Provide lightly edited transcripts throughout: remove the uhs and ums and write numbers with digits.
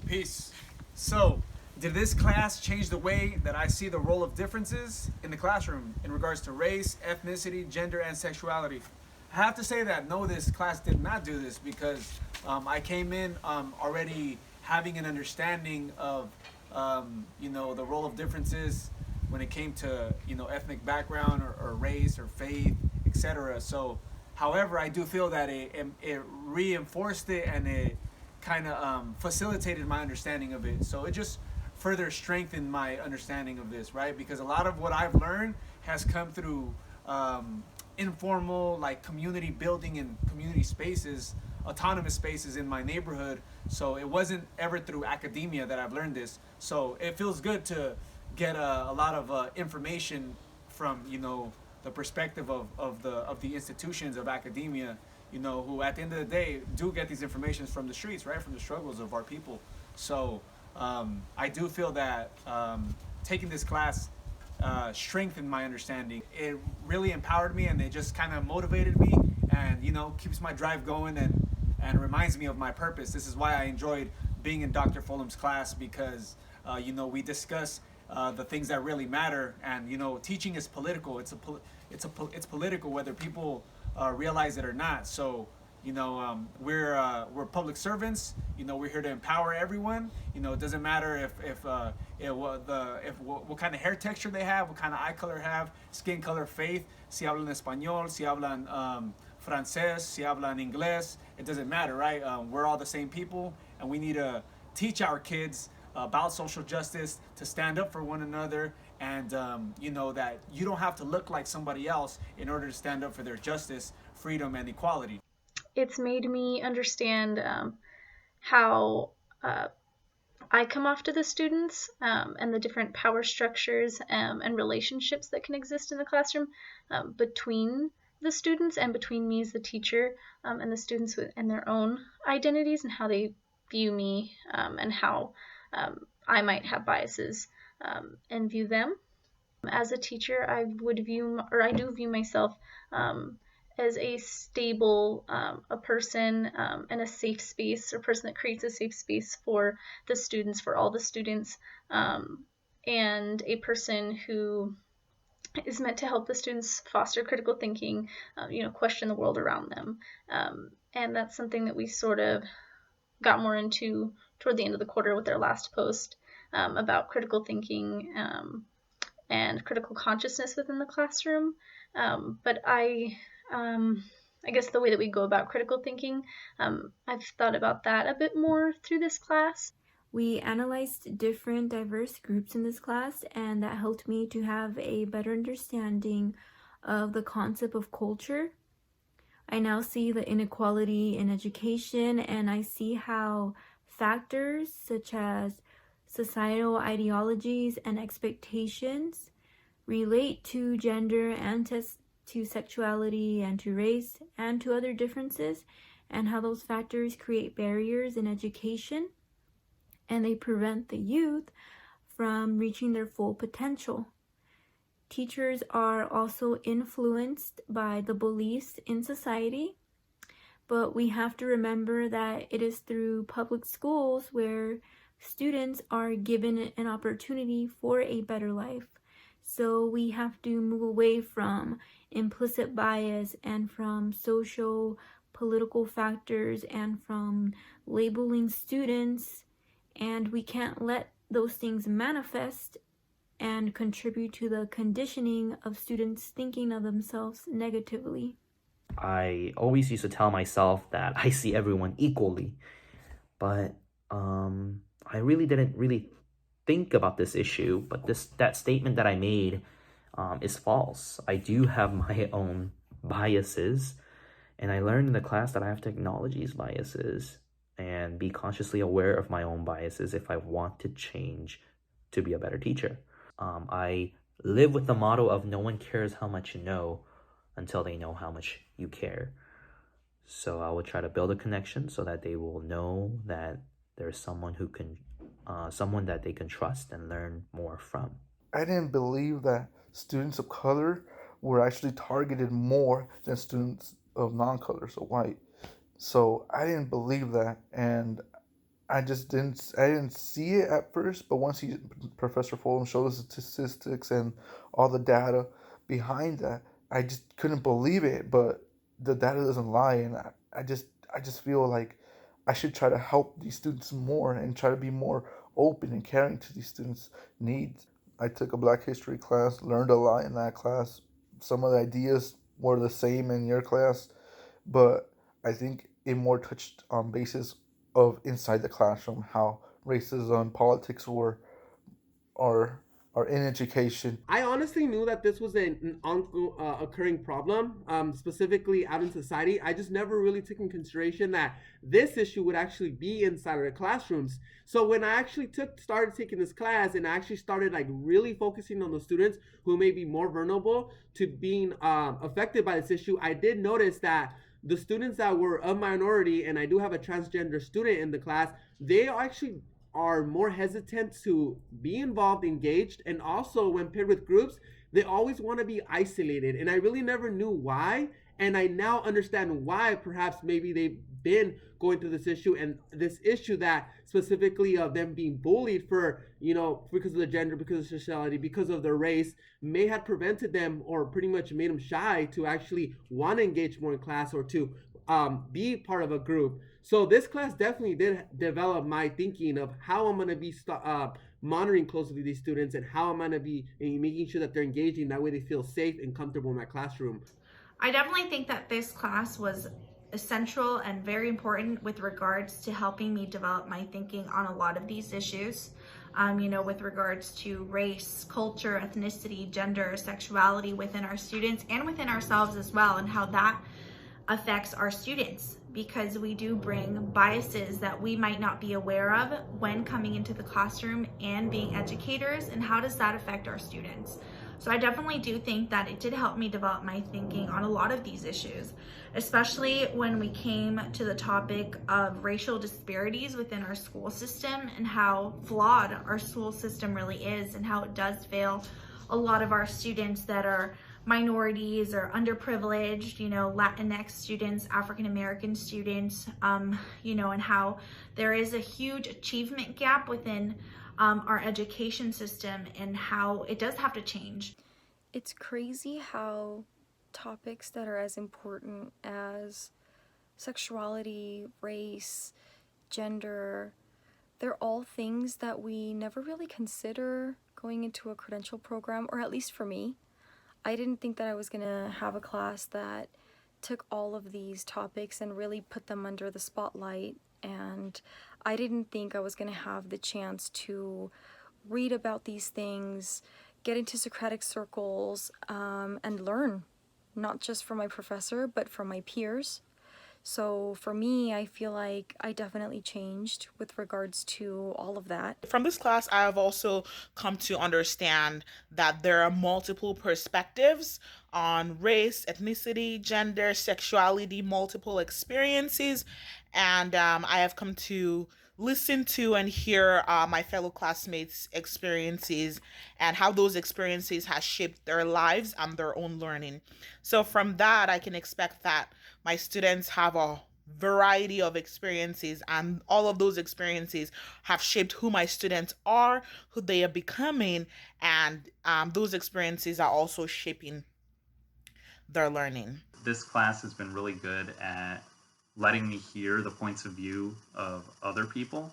Peace. So, did this class change the way that I see the role of differences in the classroom in regards to race, ethnicity, gender, and sexuality? I have to say that no, this class did not do this because I came in already having an understanding of the role of differences when it came to ethnic background or race or faith, etc. So, however, I do feel that it reinforced it and it kind of facilitated my understanding of it. So it just further strengthened my understanding of this, right? Because a lot of what I've learned has come through informal, like community building and community spaces, autonomous spaces in my neighborhood. So it wasn't ever through academia that I've learned this. So it feels good to get a lot of information from the perspective of the institutions of academia, who at the end of the day do get these informations from the streets, right, from the struggles of our people. So I do feel that taking this class strengthened my understanding. It really empowered me, and it just kind of motivated me, and keeps my drive going, and reminds me of my purpose. This is why I enjoyed being in Dr. Fulham's class, because we discuss the things that really matter, and teaching is political. It's political whether people realize it or not. So we're public servants. We're here to empower everyone. It doesn't matter what kind of hair texture they have, what kind of eye color have, skin color, faith, si hablan español, si hablan francés, si hablan inglés. It doesn't matter, right? We're all the same people, and we need to teach our kids about social justice, to stand up for one another, and that you don't have to look like somebody else in order to stand up for their justice, freedom, and equality. It's made me understand how I come off to the students, and the different power structures and relationships that can exist in the classroom between the students and between me as the teacher, and the students and their own identities and how they view me, and how I might have biases and view them. As a teacher, I do view myself as a stable, a person, and a safe space, or person that creates a safe space for the students, for all the students, and a person who is meant to help the students foster critical thinking, question the world around them. And that's something that we sort of got more into toward the end of the quarter with our last post, about critical thinking, and critical consciousness within the classroom. But I guess the way that we go about critical thinking, I've thought about that a bit more through this class. We analyzed different diverse groups in this class, and that helped me to have a better understanding of the concept of culture. I now see the inequality in education, and I see how factors such as societal ideologies and expectations relate to gender and to sexuality and to race and to other differences, and how those factors create barriers in education, and they prevent the youth from reaching their full potential. Teachers are also influenced by the beliefs in society, but we have to remember that it is through public schools where students are given an opportunity for a better life. So we have to move away from implicit bias and from social political factors and from labeling students, and we can't let those things manifest and contribute to the conditioning of students thinking of themselves negatively. I always used to tell myself that I see everyone equally, but I really didn't really think about this issue. But that statement that I made is false. I do have my own biases, and I learned in the class that I have to acknowledge these biases and be consciously aware of my own biases if I want to change to be a better teacher. I live with the motto of no one cares how much you know until they know how much you care. So I will try to build a connection so that they will know that there's someone someone that they can trust and learn more from. I didn't believe that students of color were actually targeted more than students of non-color, so white. So I didn't believe that, and I didn't see it at first, but once Professor Fulham showed us the statistics and all the data behind that, I just couldn't believe it. But the data doesn't lie, and I just feel like I should try to help these students more and try to be more open and caring to these students' needs. I took a Black History class, learned a lot in that class. Some of the ideas were the same in your class, but I think it more touched on basis of inside the classroom, how racism, politics are are in education. I honestly knew that this was an occurring problem, specifically out in society. I just never really took in consideration that this issue would actually be inside of the classrooms. So when I actually started taking this class, and I actually started like really focusing on the students who may be more vulnerable to being affected by this issue, I did notice that the students that were a minority, and I do have a transgender student in the class, they actually are more hesitant to be involved, engaged, and also when paired with groups, they always want to be isolated. And I really never knew why. And I now understand why perhaps maybe they've been going through this issue, and this issue that specifically of them being bullied for, because of the gender, because of sexuality, because of their race, may have prevented them or pretty much made them shy to actually want to engage more in class or to be part of a group. So this class definitely did develop my thinking of how I'm going to be monitoring closely these students, and how I'm going to be making sure that they're engaging. That way they feel safe and comfortable in my classroom. I definitely think that this class was essential and very important with regards to helping me develop my thinking on a lot of these issues. With regards to race, culture, ethnicity, gender, sexuality within our students and within ourselves as well, and how that affects our students, because we do bring biases that we might not be aware of when coming into the classroom and being educators, and how does that affect our students. So I definitely do think that it did help me develop my thinking on a lot of these issues, especially when we came to the topic of racial disparities within our school system, and how flawed our school system really is, and how it does fail a lot of our students that are minorities or underprivileged, Latinx students, African American students, and how there is a huge achievement gap within our education system, and how it does have to change. It's crazy how topics that are as important as sexuality, race, gender, they're all things that we never really consider going into a credential program, or at least for me. I didn't think that I was gonna have a class that took all of these topics and really put them under the spotlight, and I didn't think I was gonna have the chance to read about these things, get into Socratic circles, and learn, not just from my professor, but from my peers. So for me, I feel like I definitely changed with regards to all of that. From this class, I have also come to understand that there are multiple perspectives on race, ethnicity, gender, sexuality, multiple experiences, and I have come to listen to and hear my fellow classmates' experiences, and how those experiences has shaped their lives and their own learning. So from that, I can expect that my students have a variety of experiences, and all of those experiences have shaped who my students are, who they are becoming, and those experiences are also shaping their learning. This class has been really good at letting me hear the points of view of other people,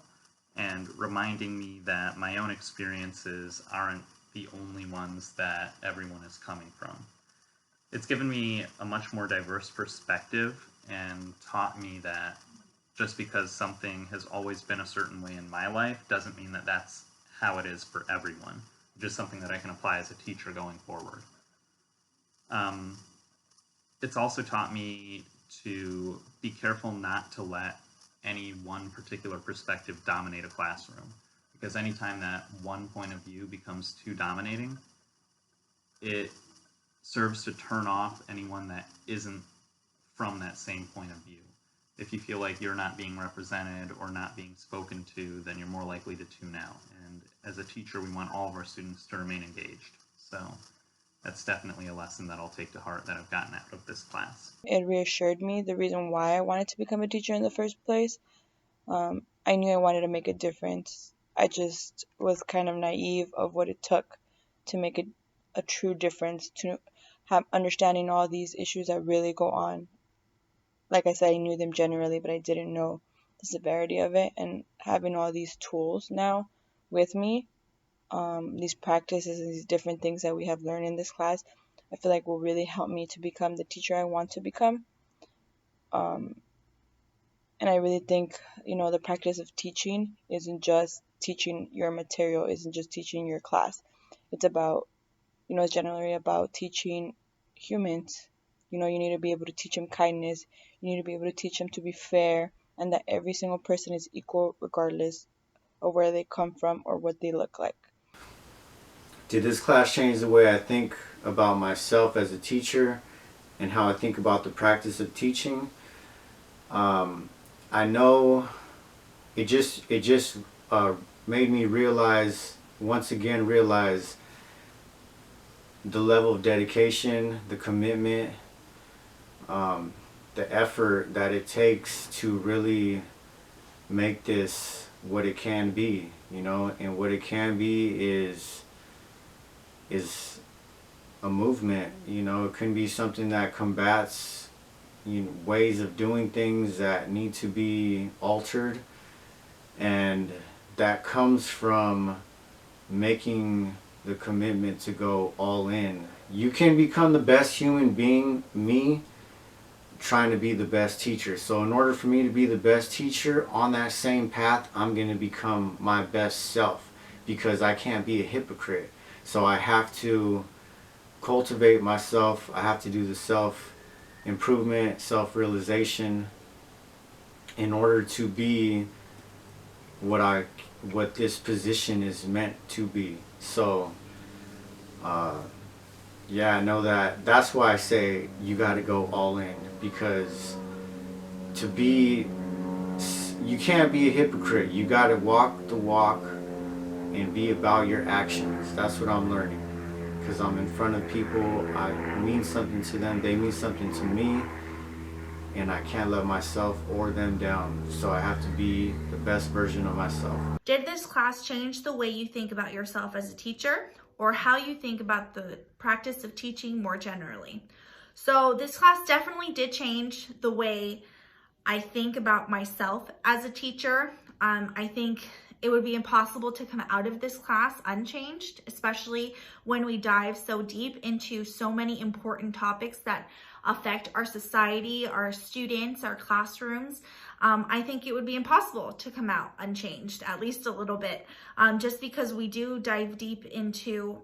and reminding me that my own experiences aren't the only ones that everyone is coming from. It's given me a much more diverse perspective, and taught me that just because something has always been a certain way in my life doesn't mean that that's how it is for everyone. Just something that I can apply as a teacher going forward. It's also taught me to be careful not to let any one particular perspective dominate a classroom, because anytime that one point of view becomes too dominating, it serves to turn off anyone that isn't from that same point of view. If you feel like you're not being represented or not being spoken to, then you're more likely to tune out. And as a teacher, we want all of our students to remain engaged. So that's definitely a lesson that I'll take to heart that I've gotten out of this class. It reassured me the reason why I wanted to become a teacher in the first place. I knew I wanted to make a difference. I just was kind of naive of what it took to make a true difference, to have understanding all these issues that really go on. Like I said, I knew them generally, but I didn't know the severity of it. And having all these tools now with me, these practices and these different things that we have learned in this class, I feel like will really help me to become the teacher I want to become. And I really think, the practice of teaching isn't just teaching your material, isn't just teaching your class. It's about, it's generally about teaching humans. You need to be able to teach them kindness. You need to be able to teach them to be fair, and that every single person is equal regardless of where they come from or what they look like. Did this class change the way I think about myself as a teacher and how I think about the practice of teaching? I know it just made me once again realize the level of dedication, the commitment, the effort that it takes to really make this what it can be, and what it can be is a movement. It can be something that combats ways of doing things that need to be altered, and that comes from making the commitment to go all in. You can become the best human being, me trying to be the best teacher. So in order for me to be the best teacher on that same path, I'm going to become my best self, because I can't be a hypocrite. So I have to cultivate myself. I have to do the self-improvement, self-realization in order to be what this position is meant to be. So yeah, I know that's why I say you got to go all in, because you can't be a hypocrite. You got to walk the walk and be about your actions. That's what I'm learning, because I'm in front of people. I mean something to them, they mean something to me, and I can't let myself or them down. So I have to be the best version of myself. Did this class change the way you think about yourself as a teacher, or how you think about the practice of teaching more generally? So this class definitely did change the way I think about myself as a teacher. I think it would be impossible to come out of this class unchanged, especially when we dive so deep into so many important topics that affect our society, our students, our classrooms. I think it would be impossible to come out unchanged, at least a little bit, just because we do dive deep into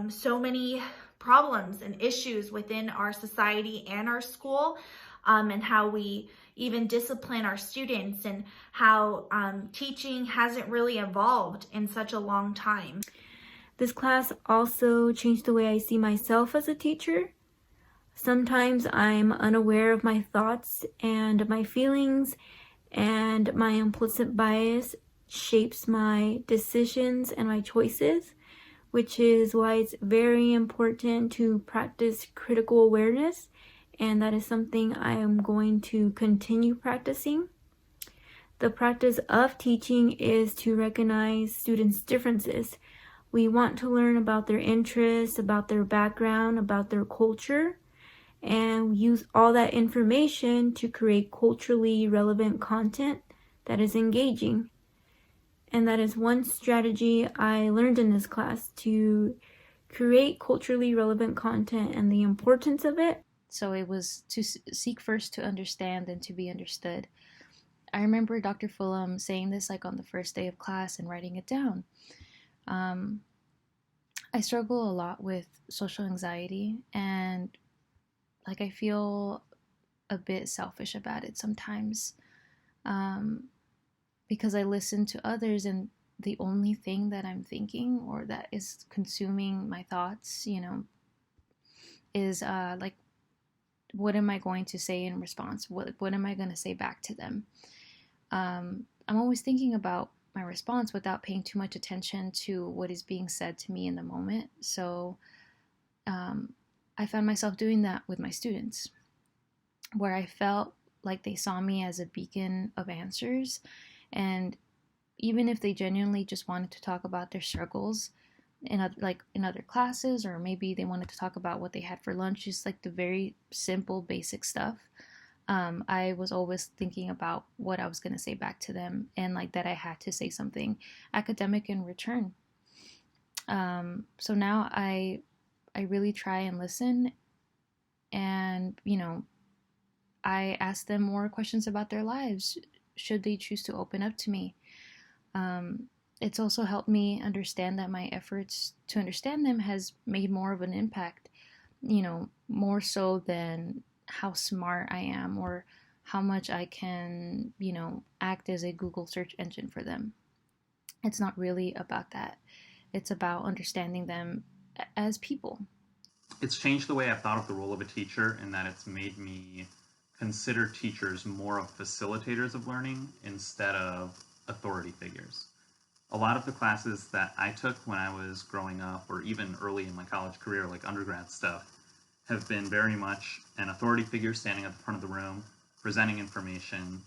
so many problems and issues within our society and our school, and how we even discipline our students, and how teaching hasn't really evolved in such a long time. This class also changed the way I see myself as a teacher. Sometimes I'm unaware of my thoughts and my feelings, and my implicit bias shapes my decisions and my choices, which is why it's very important to practice critical awareness, and that is something I am going to continue practicing. The practice of teaching is to recognize students' differences. We want to learn about their interests, about their background, about their culture, and use all that information to create culturally relevant content that is engaging. And that is one strategy I learned in this class, to create culturally relevant content and the importance of it. So it was to seek first to understand and to be understood. I remember Dr. Fulham saying this on the first day of class and writing it down. I struggle a lot with social anxiety, and I feel a bit selfish about it sometimes, because I listen to others, and the only thing that I'm thinking, or that is consuming my thoughts, is what am I going to say in response? What am I going to say back to them? I'm always thinking about my response without paying too much attention to what is being said to me in the moment. So I found myself doing that with my students, where I felt like they saw me as a beacon of answers, and even if they genuinely just wanted to talk about their struggles in in other classes, or maybe they wanted to talk about what they had for lunch, just like the very simple basic stuff. I was always thinking about what I was going to say back to them, and like that I had to say something academic in return. So now I really try and listen, and I ask them more questions about their lives should they choose to open up to me. It's also helped me understand that my efforts to understand them has made more of an impact, more so than how smart I am or how much I can, act as a Google search engine for them. It's not really about that. It's about understanding them as people. It's changed the way I've thought of the role of a teacher in that it's made me consider teachers more of facilitators of learning instead of authority figures. A lot of the classes that I took when I was growing up, or even early in my college career, like undergrad stuff, have been very much an authority figure standing at the front of the room, presenting information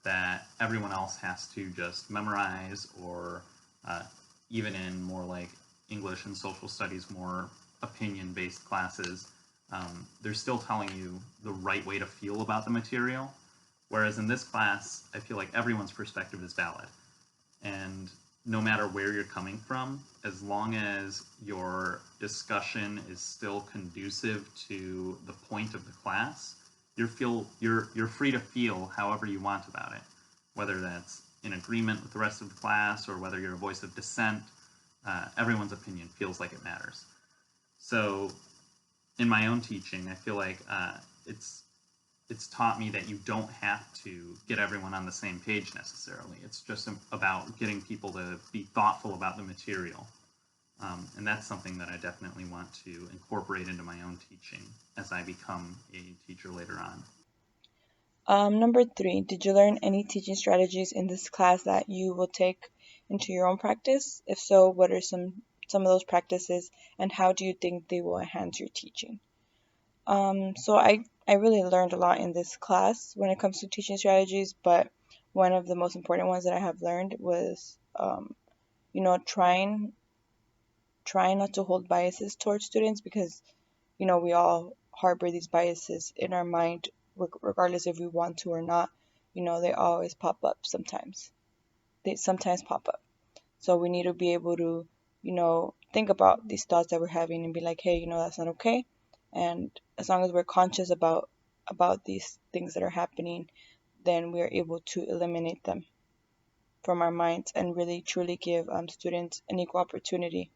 that everyone else has to just memorize, or even in more like English and social studies, more opinion-based classes, they're still telling you the right way to feel about the material. Whereas in this class, I feel like everyone's perspective is valid. And no matter where you're coming from, as long as your discussion is still conducive to the point of the class, you're free to feel however you want about it, whether that's in agreement with the rest of the class or whether you're a voice of dissent. Everyone's opinion feels like it matters. So in my own teaching, I feel like it's taught me that you don't have to get everyone on the same page necessarily. It's just about getting people to be thoughtful about the material. And that's something that I definitely want to incorporate into my own teaching as I become a teacher later on. Number 3, did you learn any teaching strategies in this class that you will take into your own practice? If so, what are some of those practices, and how do you think they will enhance your teaching? So I really learned a lot in this class when it comes to teaching strategies, but one of the most important ones that I have learned was, trying not to hold biases towards students, because, we all harbor these biases in our mind, regardless if we want to or not. They always pop up sometimes. They sometimes pop up. So we need to be able to, think about these thoughts that we're having and be like, hey, that's not okay. And as long as we're conscious about these things that are happening, then we are able to eliminate them from our minds and really truly give students an equal opportunity.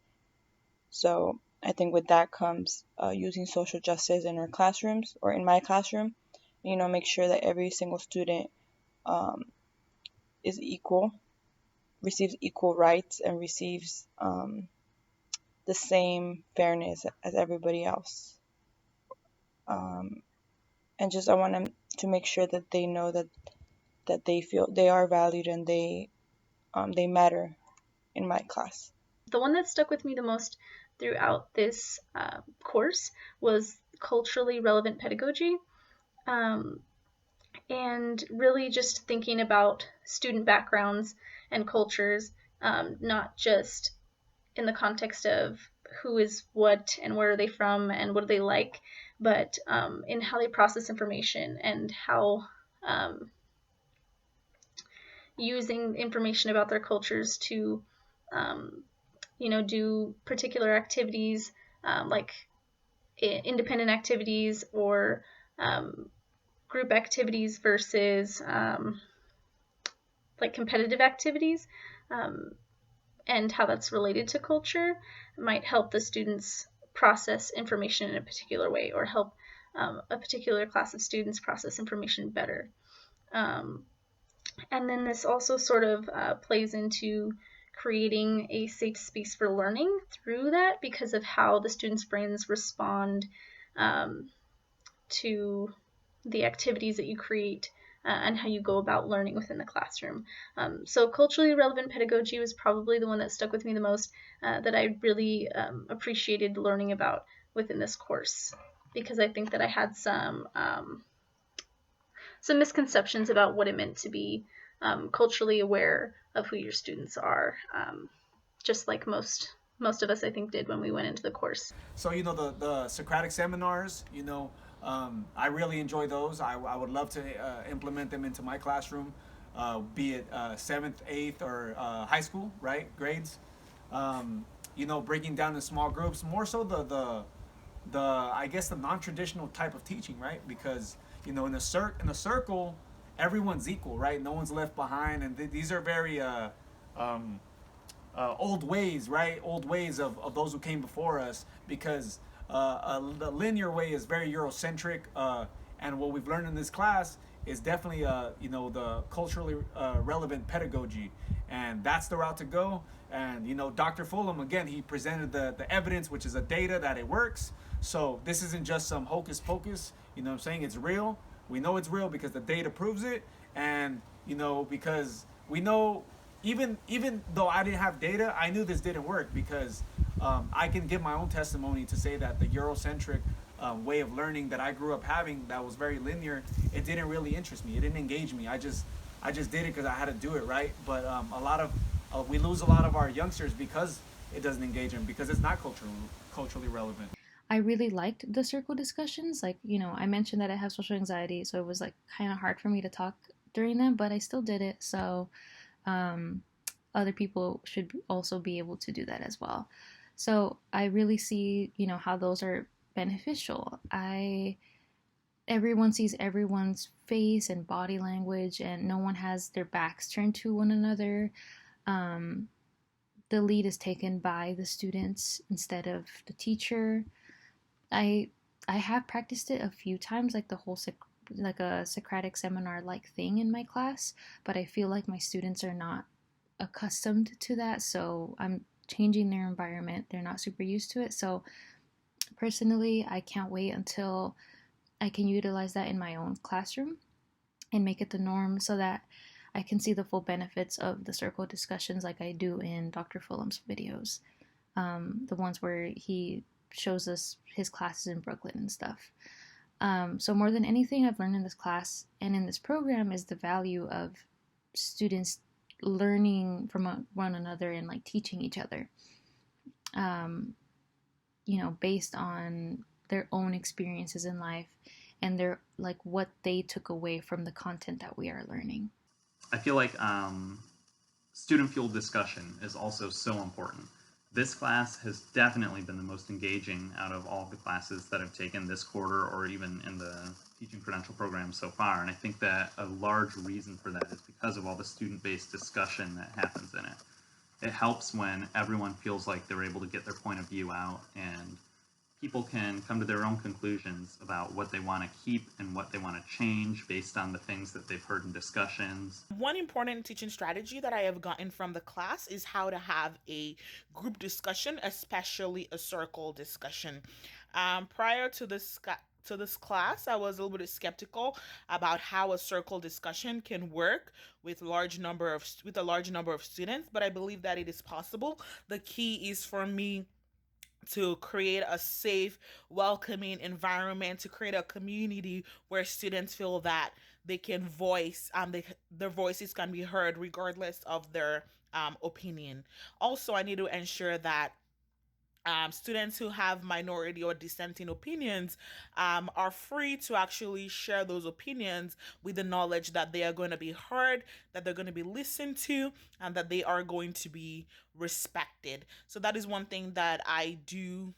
So I think with that comes using social justice in our classrooms, or in my classroom. Make sure that every single student is equal, receives equal rights, and receives the same fairness as everybody else. And just I want them to make sure that they know that they feel they are valued and they matter in my class. The one that stuck with me the most throughout this course was culturally relevant pedagogy, and really just thinking about student backgrounds and cultures, not just in the context of who is what and where are they from and what do they like, but in how they process information and how using information about their cultures to do particular activities, like independent activities or group activities versus like competitive activities, and how that's related to culture might help the students process information in a particular way, or help a particular class of students process information better. And then this also sort of plays into creating a safe space for learning through that, because of how the students' brains respond to the activities that you create and how you go about learning within the classroom. So culturally relevant pedagogy was probably the one that stuck with me the most, that I really appreciated learning about within this course, because I think that I had some misconceptions about what it meant to be culturally aware of who your students are, just like most of us, I think, did when we went into the course. So, the Socratic seminars, I really enjoy those. I would love to implement them into my classroom, be it 7th, 8th, or high school, right? Grades. Breaking down in small groups, more so the I guess the non-traditional type of teaching, right? Because in a circle, everyone's equal, right? No one's left behind, and these are very um, old ways, right? Old ways of those who came before us, because the linear way is very Eurocentric, and what we've learned in this class is definitely, the culturally relevant pedagogy, and that's the route to go. And Dr. Fulham, again, he presented the evidence, which is a data that it works. So this isn't just some hocus pocus. What I'm saying? It's real. We know it's real because the data proves it, and because we know, even though I didn't have data, I knew this didn't work, because I can give my own testimony to say that the Eurocentric way of learning that I grew up having, that was very linear, it didn't really interest me. It didn't engage me. I just did it because I had to do it, right? But we lose a lot of our youngsters because it doesn't engage them, because it's not culturally relevant. I really liked the circle discussions. Like, I mentioned that I have social anxiety, so it was like kind of hard for me to talk during them, but I still did it. So other people should also be able to do that as well. So I really see, how those are beneficial. Everyone sees everyone's face and body language, and no one has their backs turned to one another. The lead is taken by the students instead of the teacher. I have practiced it a few times, like the whole like a Socratic seminar like thing in my class, but I feel like my students are not accustomed to that, so I'm changing their environment. They're not super used to it. So personally, I can't wait until I can utilize that in my own classroom and make it the norm, so that I can see the full benefits of the circle discussions like I do in Dr. Fulham's videos, the ones where he shows us his classes in Brooklyn and stuff. So more than anything I've learned in this class and in this program is the value of students learning from one another and like teaching each other, based on their own experiences in life and their like what they took away from the content that we are learning. I feel like student fueled discussion is also so important. This class has definitely been the most engaging out of all of the classes that I've taken this quarter, or even in the teaching credential program so far. And I think that a large reason for that is because of all the student-based discussion that happens in it. It helps when everyone feels like they're able to get their point of view out, and people can come to their own conclusions about what they want to keep and what they want to change based on the things that they've heard in discussions. One important teaching strategy that I have gotten from the class is how to have a group discussion, especially a circle discussion. Prior to this class, I was a little bit skeptical about how a circle discussion can work with a large number of students, but I believe that it is possible. The key is for me to create a safe, welcoming environment, to create a community where students feel that they can voice, their voices can be heard regardless of their opinion. Also, I need to ensure that students who have minority or dissenting opinions are free to actually share those opinions with the knowledge that they are going to be heard, that they're going to be listened to, and that they are going to be respected. So that is one thing that I do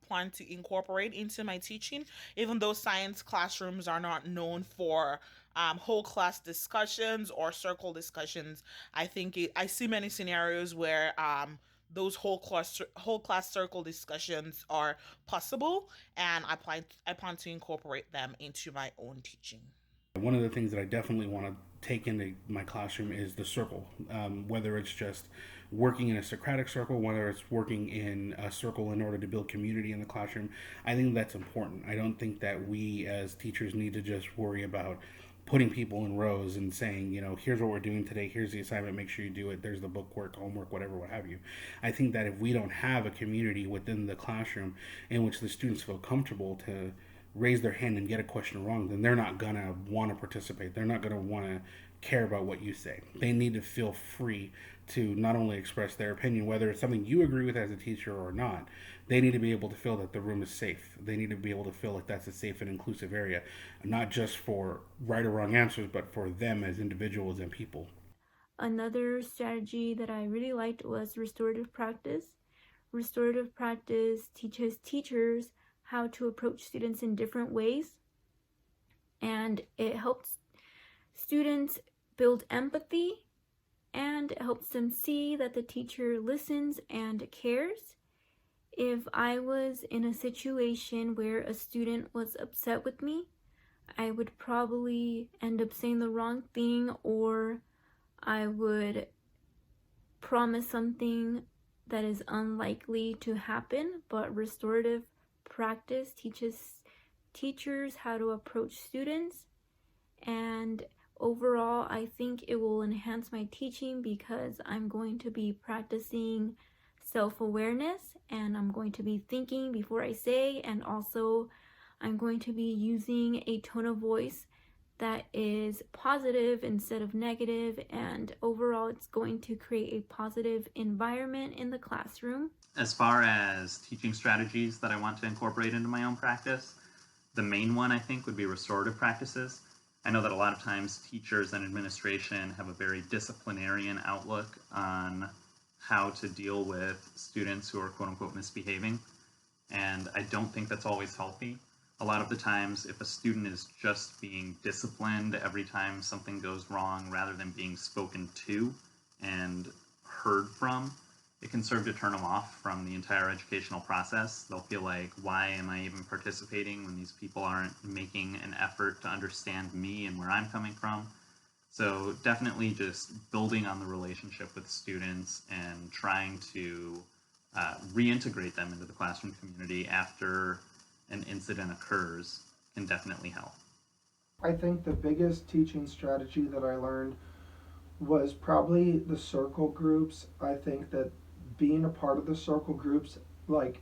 plan to incorporate into my teaching. Even though science classrooms are not known for whole class discussions or circle discussions, I see many scenarios where those whole class circle discussions are possible, and I plan to incorporate them into my own teaching. One of the things that I definitely want to take into my classroom is the circle, whether it's just working in a Socratic circle, whether it's working in a circle in order to build community in the classroom. I think that's important. I don't think that we as teachers need to just worry about putting people in rows and saying, here's what we're doing today, here's the assignment, make sure you do it, there's the bookwork, homework, whatever, what have you. I think that if we don't have a community within the classroom in which the students feel comfortable to raise their hand and get a question wrong, then they're not going to want to participate. They're not going to want to care about what you say. They need to feel free to not only express their opinion, whether it's something you agree with as a teacher or not. They need to be able to feel that the room is safe. They need to be able to feel like that's a safe and inclusive area, not just for right or wrong answers, but for them as individuals and people. Another strategy that I really liked was restorative practice. Restorative practice teaches teachers how to approach students in different ways, and it helps students build empathy, and it helps them see that the teacher listens and cares. If I was in a situation where a student was upset with me, I would probably end up saying the wrong thing, or I would promise something that is unlikely to happen. But restorative practice teaches teachers how to approach students, and overall I think it will enhance my teaching because I'm going to be practicing self-awareness, and I'm going to be thinking before I say, and also I'm going to be using a tone of voice that is positive instead of negative, and overall it's going to create a positive environment in the classroom. As far as teaching strategies that I want to incorporate into my own practice, the main one I think would be restorative practices. I know that a lot of times teachers and administration have a very disciplinarian outlook on how to deal with students who are quote unquote misbehaving, and I don't think that's always healthy. A lot of the times, if a student is just being disciplined every time something goes wrong rather than being spoken to and heard from, it can serve to turn them off from the entire educational process. They'll feel like, why am I even participating when these people aren't making an effort to understand me and where I'm coming from? So definitely just building on the relationship with students and trying to reintegrate them into the classroom community after an incident occurs can definitely help. I think the biggest teaching strategy that I learned was probably the circle groups. I think that being a part of the circle groups, like,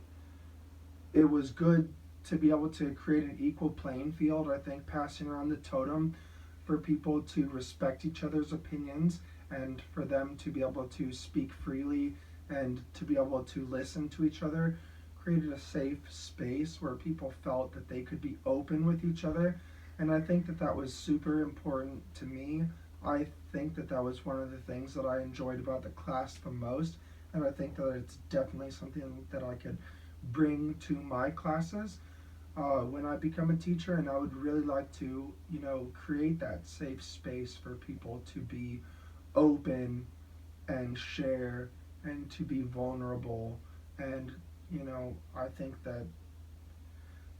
it was good to be able to create an equal playing field. I think passing around the totem for people to respect each other's opinions and for them to be able to speak freely and to be able to listen to each other created a safe space where people felt that they could be open with each other. And I think that that was super important to me. I think that that was one of the things that I enjoyed about the class the most, and I think that it's definitely something that I could bring to my classes when I become a teacher. And I would really like to, create that safe space for people to be open and share and to be vulnerable. And I think that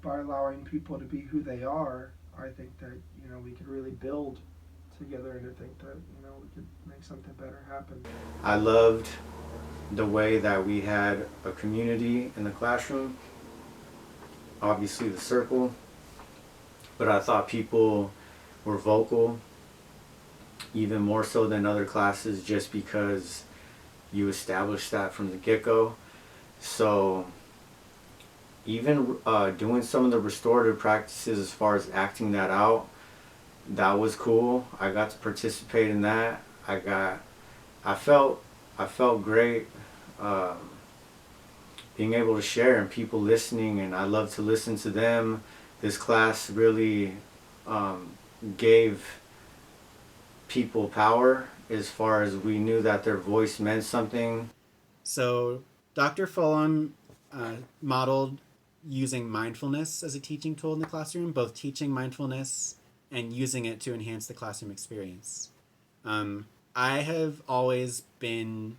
by allowing people to be who they are, I think that we could really build together, and I think that we could make something better happen. I loved the way that we had a community in the classroom. Obviously the circle, but I thought people were vocal even more so than other classes just because you established that from the get-go. So even doing some of the restorative practices as far as acting that out, that was cool. I got to participate in that. I felt great being able to share and people listening, and I love to listen to them. This class really gave people power as far as we knew that their voice meant something. So Dr. Fulham modeled using mindfulness as a teaching tool in the classroom, both teaching mindfulness and using it to enhance the classroom experience. I have always been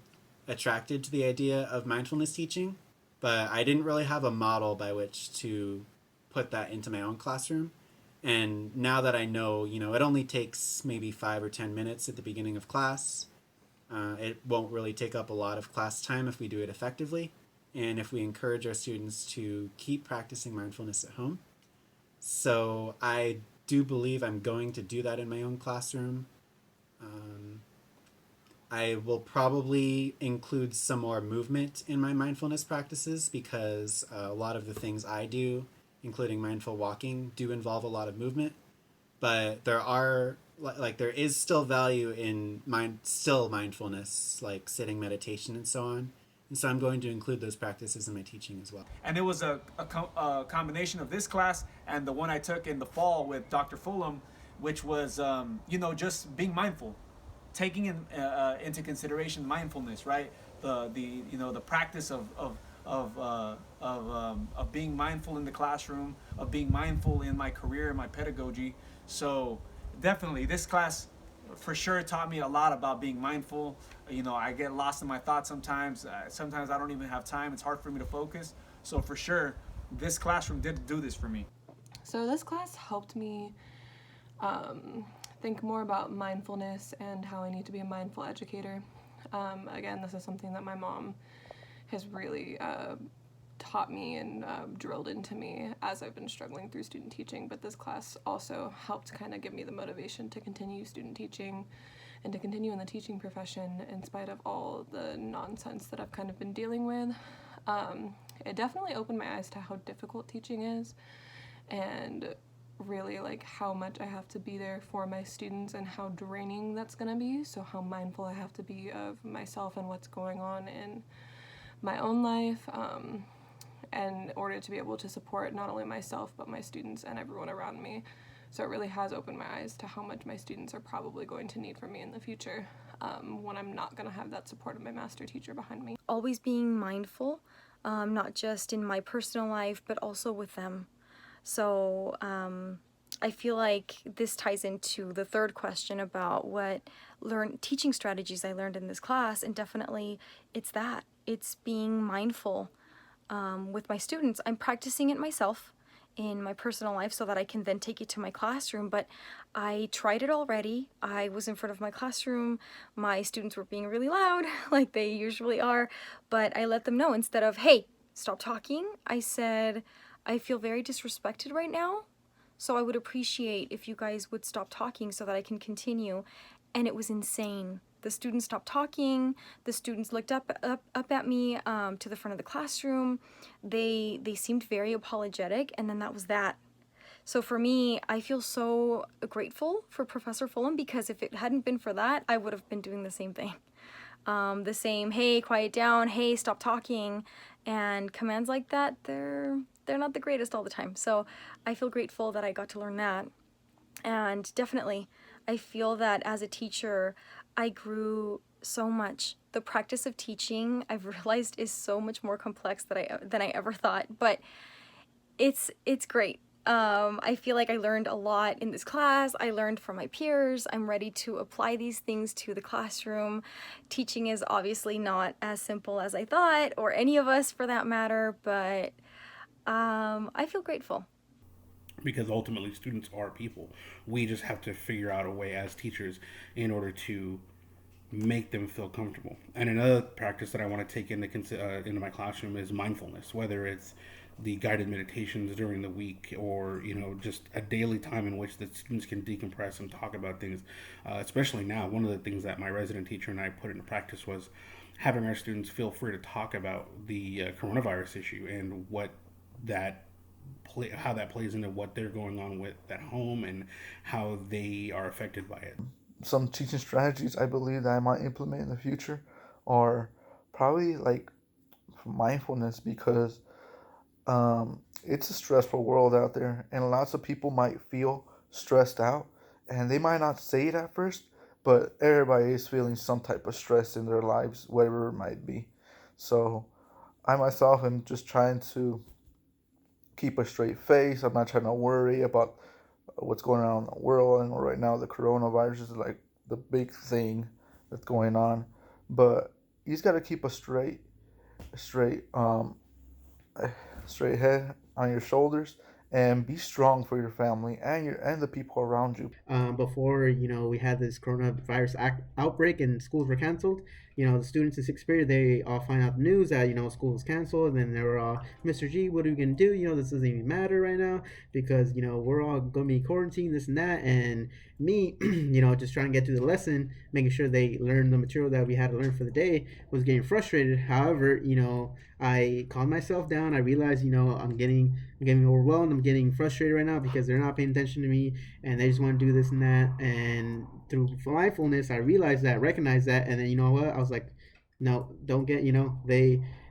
attracted to the idea of mindfulness teaching, but I didn't really have a model by which to put that into my own classroom. And now that I know, it only takes maybe 5 or 10 minutes at the beginning of class. It won't really take up a lot of class time if we do it effectively, and if we encourage our students to keep practicing mindfulness at home. So I do believe I'm going to do that in my own classroom. I will probably include some more movement in my mindfulness practices because a lot of the things I do, including mindful walking, do involve a lot of movement. But there are like there is still value in mindfulness, like sitting meditation and so on. And so I'm going to include those practices in my teaching as well. And it was a combination of this class and the one I took in the fall with Dr. Fulham, which was, just being mindful, taking into consideration mindfulness, right? The practice of being mindful in the classroom, of being mindful in my career, my pedagogy. So definitely, this class for sure taught me a lot about being mindful. I get lost in my thoughts sometimes. Sometimes I don't even have time. It's hard for me to focus. So for sure, this classroom did do this for me. So this class helped me think more about mindfulness and how I need to be a mindful educator. Again, this is something that my mom has really taught me and drilled into me as I've been struggling through student teaching, but this class also helped kind of give me the motivation to continue student teaching and to continue in the teaching profession in spite of all the nonsense that I've kind of been dealing with. It definitely opened my eyes to how difficult teaching is and really like how much I have to be there for my students and how draining that's going to be, so how mindful I have to be of myself and what's going on in my own life in order to be able to support not only myself but my students and everyone around me. So it really has opened my eyes to how much my students are probably going to need from me in the future when I'm not going to have that support of my master teacher behind me. Always being mindful, not just in my personal life but also with them. So I feel like this ties into the third question about what teaching strategies I learned in this class, and definitely it's being mindful with my students. I'm practicing it myself in my personal life so that I can then take it to my classroom, but I tried it already. I was in front of my classroom, my students were being really loud like they usually are, but I let them know, instead of, hey, stop talking, I said, I feel very disrespected right now, so I would appreciate if you guys would stop talking so that I can continue. And it was insane. The students stopped talking. The students looked up at me to the front of the classroom. They seemed very apologetic, and then that was that. So for me, I feel so grateful for Professor Fulham, because if it hadn't been for that, I would have been doing the same thing. The same, hey, quiet down, hey, stop talking, and commands like that, they're not the greatest all the time. So I feel grateful that I got to learn that. And definitely, I feel that as a teacher, I grew so much. The practice of teaching, I've realized, is so much more complex than I ever thought, but it's great. I feel like I learned a lot in this class. I learned from my peers. I'm ready to apply these things to the classroom. Teaching is obviously not as simple as I thought, or any of us for that matter, but I feel grateful. Because ultimately students are people. We just have to figure out a way as teachers in order to make them feel comfortable. And another practice that I want to take into my classroom is mindfulness, whether it's the guided meditations during the week, or just a daily time in which the students can decompress and talk about things. Especially now, one of the things that my resident teacher and I put into practice was having our students feel free to talk about the coronavirus issue and how that plays into what they're going on with at home and how they are affected by it. Some teaching strategies I believe that I might implement in the future are probably like mindfulness, because it's a stressful world out there, and lots of people might feel stressed out, and they might not say it at first, but everybody is feeling some type of stress in their lives, whatever it might be. So I myself am just trying to keep a straight face. I'm not trying to worry about what's going on in the world, and right now the coronavirus is like the big thing that's going on. But you just got to keep a straight straight head on your shoulders, and be strong for your family and the people around you. Before we had this coronavirus outbreak and schools were canceled, the students in 6th period, they all find out the news that, school is canceled, and then they were all, Mr. G, what are we going to do? This doesn't even matter right now because, we're all going to be quarantined, this and that. And me, just trying to get through the lesson, making sure they learn the material that we had to learn for the day, was getting frustrated. However, I calmed myself down. I realized, I'm getting overwhelmed. I'm getting frustrated right now because they're not paying attention to me and they just want to do this and that. And through mindfulness, I recognized that, and then you know what? I was like, no, don't get,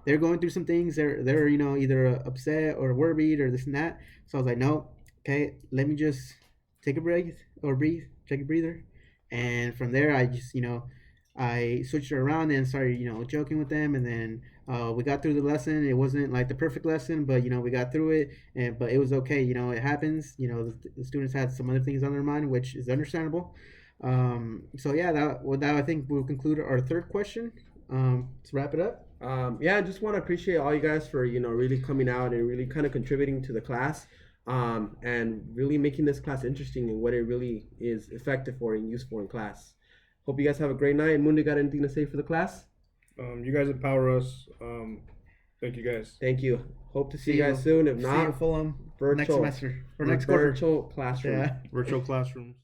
they're going through some things. They're either upset or worried or this and that. So I was like, no, okay, let me just take a breath or breathe, take a breather, and from there I just I switched it around and started joking with them, and then we got through the lesson. It wasn't like the perfect lesson, but we got through it, but it was okay. It happens. The students had some other things on their mind, which is understandable. So yeah, that I think will conclude our third question. Let's wrap it up. Yeah, I just want to appreciate all you guys for really coming out and really kind of contributing to the class, and really making this class interesting and what it really is effective for and useful in class. Hope you guys have a great night. Mundo, got anything to say for the class? You guys empower us. Thank you guys. Thank you. Hope to see you guys soon. If not, Fulham virtual next semester or next quarter. Virtual classroom. Yeah. Virtual classrooms.